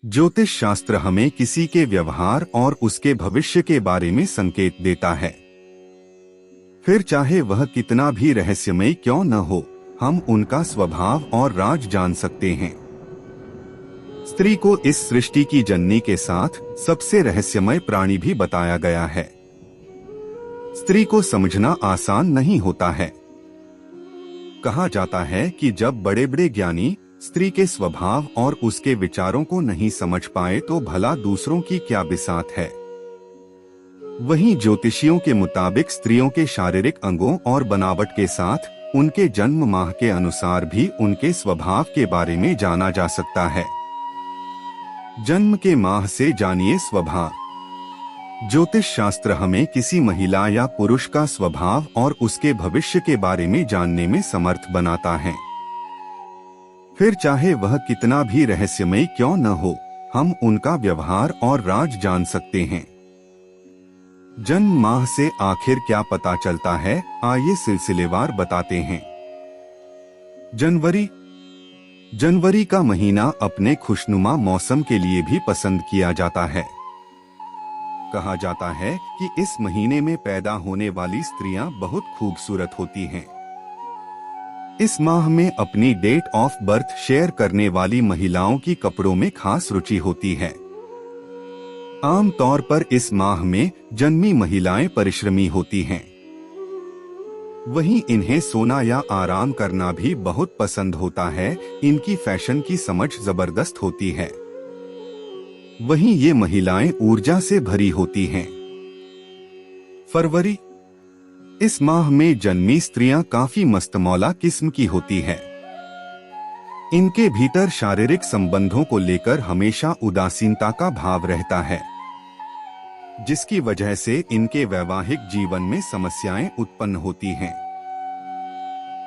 ज्योतिष शास्त्र हमें किसी के व्यवहार और उसके भविष्य के बारे में संकेत देता है। फिर चाहे वह कितना भी रहस्यमय क्यों न हो, हम उनका स्वभाव और राज जान सकते हैं। स्त्री को इस सृष्टि की जननी के साथ सबसे रहस्यमय प्राणी भी बताया गया है। स्त्री को समझना आसान नहीं होता है। कहा जाता है कि जब बड़े बड़े ज्ञानी स्त्री के स्वभाव और उसके विचारों को नहीं समझ पाए तो भला दूसरों की क्या बिसात है। वहीं ज्योतिषियों के मुताबिक स्त्रियों के शारीरिक अंगों और बनावट के साथ उनके जन्म माह के अनुसार भी उनके स्वभाव के बारे में जाना जा सकता है। जन्म के माह से जानिए स्वभाव। ज्योतिष शास्त्र हमें किसी महिला या पुरुष का स्वभाव और उसके भविष्य के बारे में जानने में समर्थ बनाता है। फिर चाहे वह कितना भी रहस्यमय क्यों न हो, हम उनका व्यवहार और राज जान सकते हैं। जन्म माह से आखिर क्या पता चलता है, आइए सिलसिलेवार बताते हैं। जनवरी का महीना अपने खुशनुमा मौसम के लिए भी पसंद किया जाता है। कहा जाता है कि इस महीने में पैदा होने वाली स्त्रियां बहुत खूबसूरत होती हैं। इस माह में अपनी डेट ऑफ बर्थ शेयर करने वाली महिलाओं की कपड़ों में खास रुचि होती है। आम तौर पर इस माह में जन्मी महिलाएं परिश्रमी होती हैं। वहीं इन्हें सोना या आराम करना भी बहुत पसंद होता है। इनकी फैशन की समझ जबरदस्त होती है। वहीं ये महिलाएं ऊर्जा से भरी होती हैं। फरवरी, इस माह में जन्मी स्त्रियां काफी मस्तमौला किस्म की होती है। इनके भीतर शारीरिक संबंधों को लेकर हमेशा उदासीनता का भाव रहता है, जिसकी वजह से इनके वैवाहिक जीवन में समस्याएं उत्पन्न होती हैं।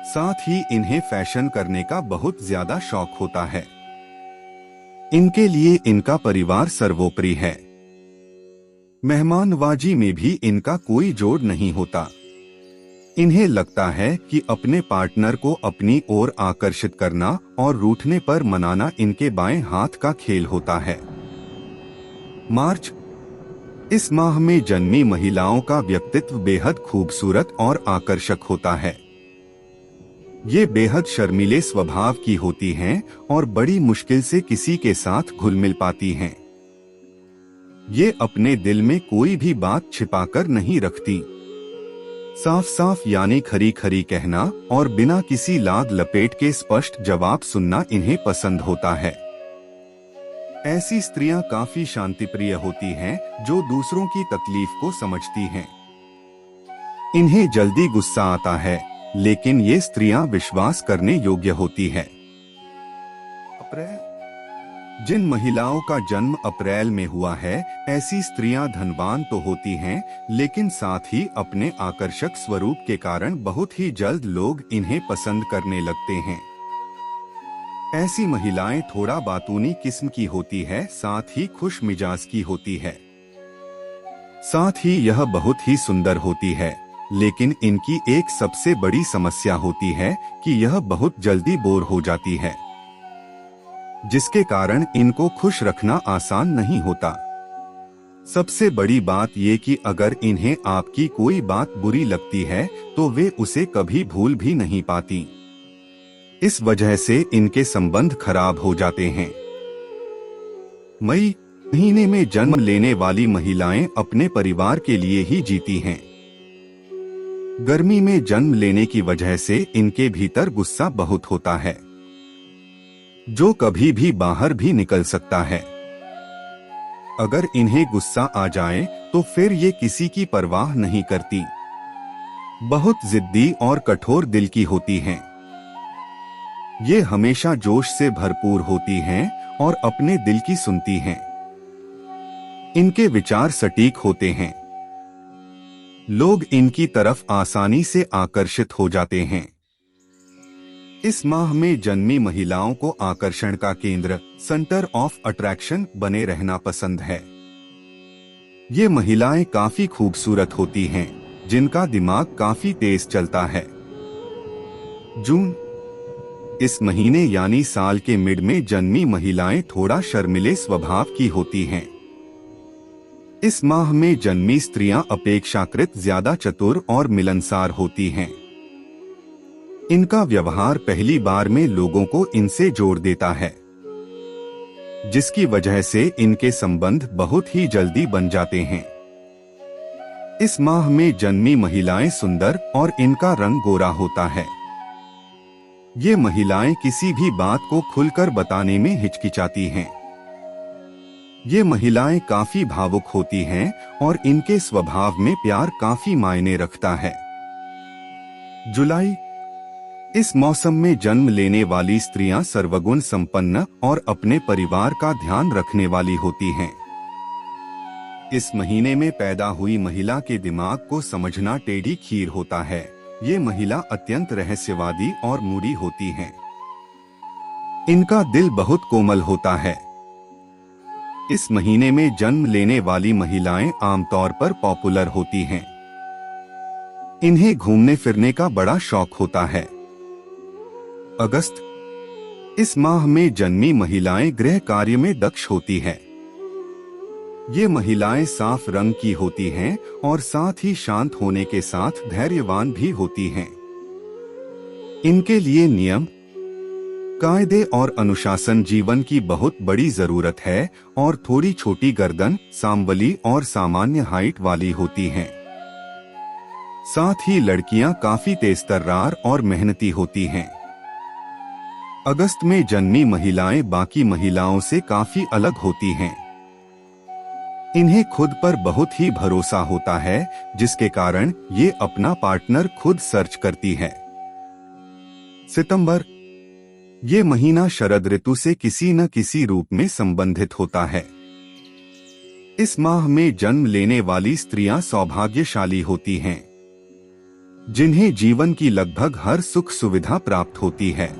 साथ ही इन्हें फैशन करने का बहुत ज्यादा शौक होता है। इनके लिए इनका परिवार सर्वोपरि है। मेहमानवाजी में भी इनका कोई जोड़ नहीं होता। इन्हें लगता है कि अपने पार्टनर को अपनी ओर आकर्षित करना और रूठने पर मनाना इनके बाएं हाथ का खेल होता है। मार्च, इस माह में जन्मी महिलाओं का व्यक्तित्व बेहद खूबसूरत और आकर्षक होता है। ये बेहद शर्मीले स्वभाव की होती हैं और बड़ी मुश्किल से किसी के साथ घुल मिल पाती हैं। ये अपने दिल में कोई भी बात छिपाकर नहीं रखती। साफ साफ यानी खरी खरी कहना और बिना किसी लाग लपेट के स्पष्ट जवाब सुनना इन्हें पसंद होता है। ऐसी स्त्रियां काफी शांतिप्रिय होती हैं, जो दूसरों की तकलीफ को समझती हैं। इन्हें जल्दी गुस्सा आता है, लेकिन ये स्त्रियां विश्वास करने योग्य होती है। अप्रैल, जिन महिलाओं का जन्म अप्रैल में हुआ है, ऐसी स्त्रियां धनवान तो होती हैं, लेकिन साथ ही अपने आकर्षक स्वरूप के कारण बहुत ही जल्द लोग इन्हें पसंद करने लगते हैं। ऐसी महिलाएं थोड़ा बातूनी किस्म की होती है, साथ ही खुश मिजाज की होती है। साथ ही यह बहुत ही सुंदर होती है, लेकिन इनकी एक सबसे बड़ी समस्या होती है कि यह बहुत जल्दी बोर हो जाती है, जिसके कारण इनको खुश रखना आसान नहीं होता। सबसे बड़ी बात ये कि अगर इन्हें आपकी कोई बात बुरी लगती है तो वे उसे कभी भूल भी नहीं पाती। इस वजह से इनके संबंध खराब हो जाते हैं। मई महीने में जन्म लेने वाली महिलाएं अपने परिवार के लिए ही जीती हैं। गर्मी में जन्म लेने की वजह से इनके भीतर गुस्सा बहुत होता है, जो कभी भी बाहर भी निकल सकता है। अगर इन्हें गुस्सा आ जाए तो फिर ये किसी की परवाह नहीं करती। बहुत जिद्दी और कठोर दिल की होती हैं। ये हमेशा जोश से भरपूर होती हैं और अपने दिल की सुनती हैं। इनके विचार सटीक होते हैं। लोग इनकी तरफ आसानी से आकर्षित हो जाते हैं। इस माह में जन्मी महिलाओं को आकर्षण का केंद्र, सेंटर ऑफ अट्रैक्शन बने रहना पसंद है। ये महिलाएं काफी खूबसूरत होती हैं, जिनका दिमाग काफी तेज चलता है। जून, इस महीने यानी साल के मिड में जन्मी महिलाएं थोड़ा शर्मिले स्वभाव की होती हैं। इस माह में जन्मी स्त्रियां अपेक्षाकृत ज्यादा चतुर और मिलनसार होती हैं। इनका व्यवहार पहली बार में लोगों को इनसे जोड़ देता है, जिसकी वजह से इनके संबंध बहुत ही जल्दी बन जाते हैं। इस माह में जन्मी महिलाएं सुंदर और इनका रंग गोरा होता है। ये महिलाएं किसी भी बात को खुलकर बताने में हिचकिचाती हैं। ये महिलाएं काफी भावुक होती हैं और इनके स्वभाव में प्यार काफी मायने रखता है। जुलाई। इस मौसम में जन्म लेने वाली स्त्रियां सर्वगुण संपन्न और अपने परिवार का ध्यान रखने वाली होती हैं। इस महीने में पैदा हुई महिला के दिमाग को समझना टेढ़ी खीर होता है। ये महिला अत्यंत रहस्यवादी और मूडी होती हैं। इनका दिल बहुत कोमल होता है। इस महीने में जन्म लेने वाली महिलाएं आमतौर पर पॉपुलर होती हैं। इन्हें घूमने फिरने का बड़ा शौक होता है। अगस्त। इस माह में जन्मी महिलाएं गृह कार्य में दक्ष होती है। ये महिलाएं साफ रंग की होती हैं और साथ ही शांत होने के साथ धैर्यवान भी होती हैं। इनके लिए नियम, कायदे और अनुशासन जीवन की बहुत बड़ी जरूरत है और थोड़ी छोटी गर्दन, सांवली और सामान्य हाइट वाली होती हैं। साथ ही लड़कियां काफी तेजतर्रार और मेहनती होती हैं। अगस्त में जन्मी महिलाएं बाकी महिलाओं से काफी अलग होती हैं। इन्हें खुद पर बहुत ही भरोसा होता है, जिसके कारण ये अपना पार्टनर खुद सर्च करती है। सितंबर। ये महीना शरद ऋतु से किसी न किसी रूप में संबंधित होता है। इस माह में जन्म लेने वाली स्त्रियां सौभाग्यशाली होती हैं, जिन्हें जीवन की लगभग हर सुख सुविधा प्राप्त होती है।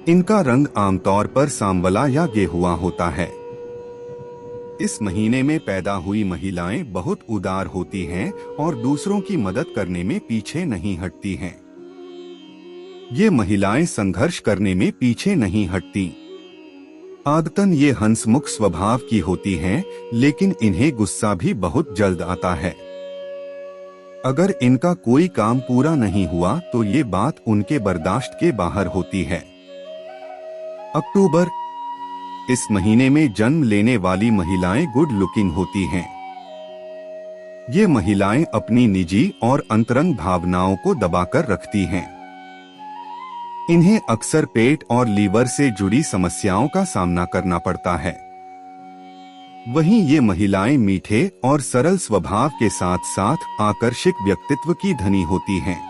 इनका रंग आमतौर पर सांवला या गेहुआ होता है। इस महीने में पैदा हुई महिलाएं बहुत उदार होती हैं और दूसरों की मदद करने में पीछे नहीं हटती हैं। ये महिलाएं संघर्ष करने में पीछे नहीं हटती। आदतन ये हंसमुख स्वभाव की होती हैं, लेकिन इन्हें गुस्सा भी बहुत जल्द आता है। अगर इनका कोई काम पूरा नहीं हुआ तो ये बात उनके बर्दाश्त के बाहर होती है। अक्टूबर। इस महीने में जन्म लेने वाली महिलाएं गुड लुकिंग होती हैं। ये महिलाएं अपनी निजी और अंतरंग भावनाओं को दबाकर रखती हैं। इन्हें अक्सर पेट और लीवर से जुड़ी समस्याओं का सामना करना पड़ता है। वहीं ये महिलाएं मीठे और सरल स्वभाव के साथ साथ आकर्षक व्यक्तित्व की धनी होती हैं।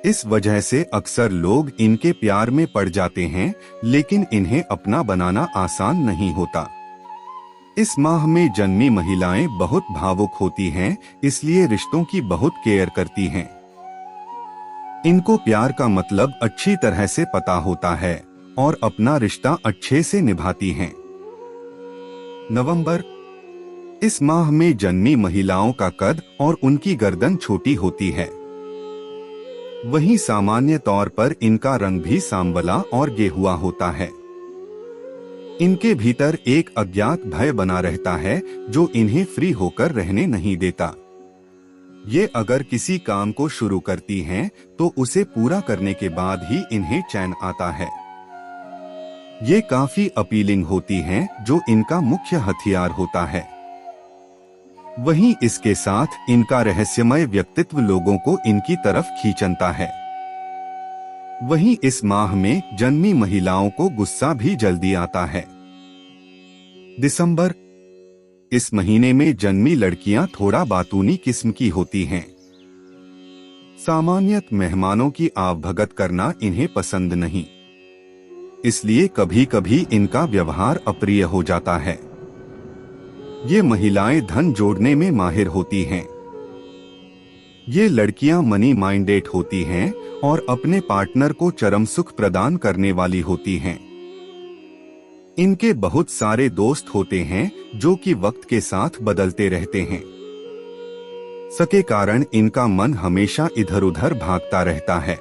इस वजह से अक्सर लोग इनके प्यार में पड़ जाते हैं, लेकिन इन्हें अपना बनाना आसान नहीं होता। इस माह में जन्मी महिलाएं बहुत भावुक होती हैं, इसलिए रिश्तों की बहुत केयर करती हैं। इनको प्यार का मतलब अच्छी तरह से पता होता है और अपना रिश्ता अच्छे से निभाती हैं। नवंबर। इस माह में जन्मी महिलाओं का कद और उनकी गर्दन छोटी होती है। वहीं सामान्य तौर पर इनका रंग भी सांवला और गेहुआ होता है। इनके भीतर एक अज्ञात भय बना रहता है, जो इन्हें फ्री होकर रहने नहीं देता। ये अगर किसी काम को शुरू करती हैं, तो उसे पूरा करने के बाद ही इन्हें चैन आता है। ये काफी अपीलिंग होती हैं, जो इनका मुख्य हथियार होता है। वहीं इसके साथ इनका रहस्यमय व्यक्तित्व लोगों को इनकी तरफ खींचता है। वहीं इस माह में जन्मी महिलाओं को गुस्सा भी जल्दी आता है। दिसंबर। इस महीने में जन्मी लड़कियां थोड़ा बातूनी किस्म की होती हैं। सामान्यत मेहमानों की आवभगत करना इन्हें पसंद नहीं, इसलिए कभी कभी इनका व्यवहार अप्रिय हो जाता है। ये महिलाएं धन जोड़ने में माहिर होती हैं। ये लड़कियां मनी माइंडेड होती हैं और अपने पार्टनर को चरम सुख प्रदान करने वाली होती हैं। इनके बहुत सारे दोस्त होते हैं, जो कि वक्त के साथ बदलते रहते हैं। सके कारण इनका मन हमेशा इधर उधर भागता रहता है।